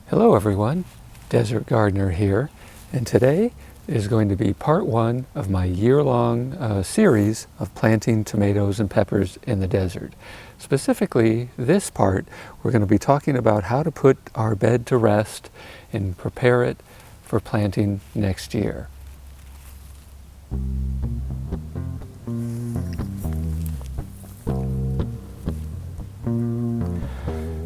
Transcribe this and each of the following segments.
Hello everyone, Desert Gardener here, and today is going to be part one of my year-long series of planting tomatoes and peppers in the desert. Specifically, this part, we're going to be talking about how to put our bed to rest and prepare it for planting next year.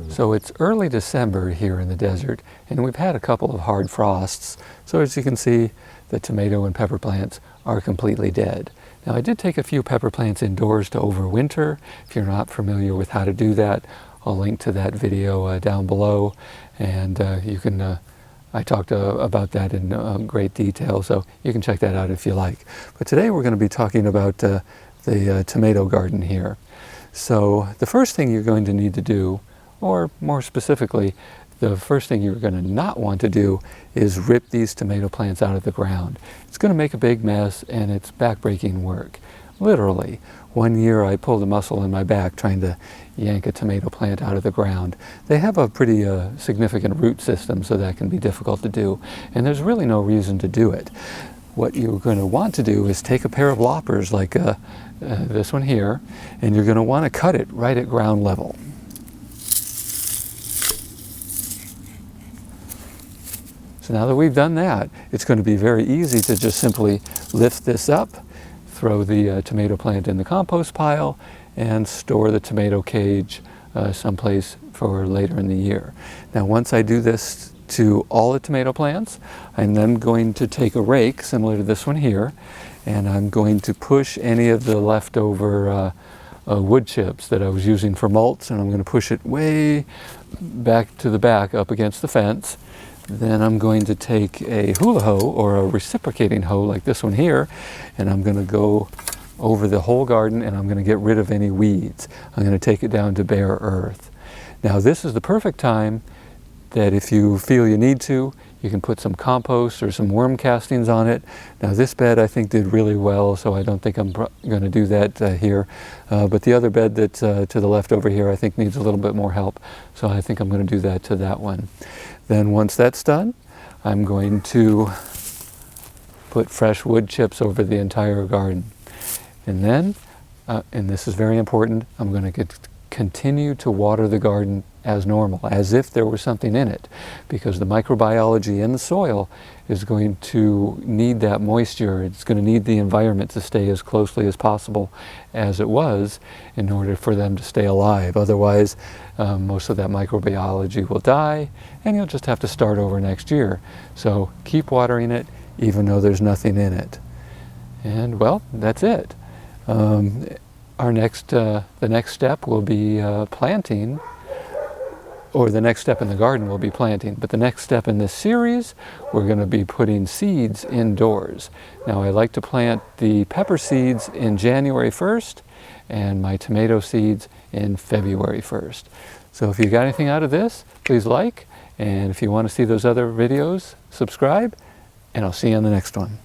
So it's early December here in the desert, and we've had a couple of hard frosts. So as you can see, the tomato and pepper plants are completely dead. Now I did take a few pepper plants indoors to overwinter. If you're not familiar with how to do that, I'll link to that video down below, and you can I talked about that in great detail, so you can check that out if you like. But today we're going to be talking about the tomato garden here. So the first thing you're going to need to do, or more specifically, the first thing you're going to not want to do is rip these tomato plants out of the ground. It's going to make a big mess, and it's back-breaking work. Literally. One year I pulled a muscle in my back trying to yank a tomato plant out of the ground. They have a pretty significant root system, so that can be difficult to do, and there's really no reason to do it. What you're going to want to do is take a pair of loppers like this one here, and you're going to want to cut it right at ground level. So now that we've done that, it's going to be very easy to just simply lift this up, throw the tomato plant in the compost pile, and store the tomato cage someplace for later in the year. Now once I do this to all the tomato plants, I'm then going to take a rake, similar to this one here, and I'm going to push any of the leftover wood chips that I was using for mulch, and I'm going to push it way back to the back up against the fence. Then I'm going to take a hula hoe or a reciprocating hoe like this one here, and I'm going to go over the whole garden, and I'm going to get rid of any weeds. I'm going to take it down to bare earth. Now this is the perfect time that if you feel you need to, you can put some compost or some worm castings on it. Now this bed I think did really well, so I don't think I'm going to do that here. But the other bed that's to the left over here I think needs a little bit more help, so I think I'm going to do that to that one. Then once that's done, I'm going to put fresh wood chips over the entire garden. And then, and this is very important, I'm going to continue to water the garden as normal, as if there was something in it, because the microbiology in the soil is going to need that moisture. It's going to need the environment to stay as closely as possible as it was in order for them to stay alive. Otherwise, most of that microbiology will die, and you'll just have to start over next year. So keep watering it, even though there's nothing in it. And well, that's it. The next step will be planting, or the next step in the garden will be planting. But the next step in this series, we're going to be putting seeds indoors. Now I like to plant the pepper seeds in January 1st and my tomato seeds in February 1st. So if you got anything out of this, please like, and if you want to see those other videos, subscribe, and I'll see you on the next one.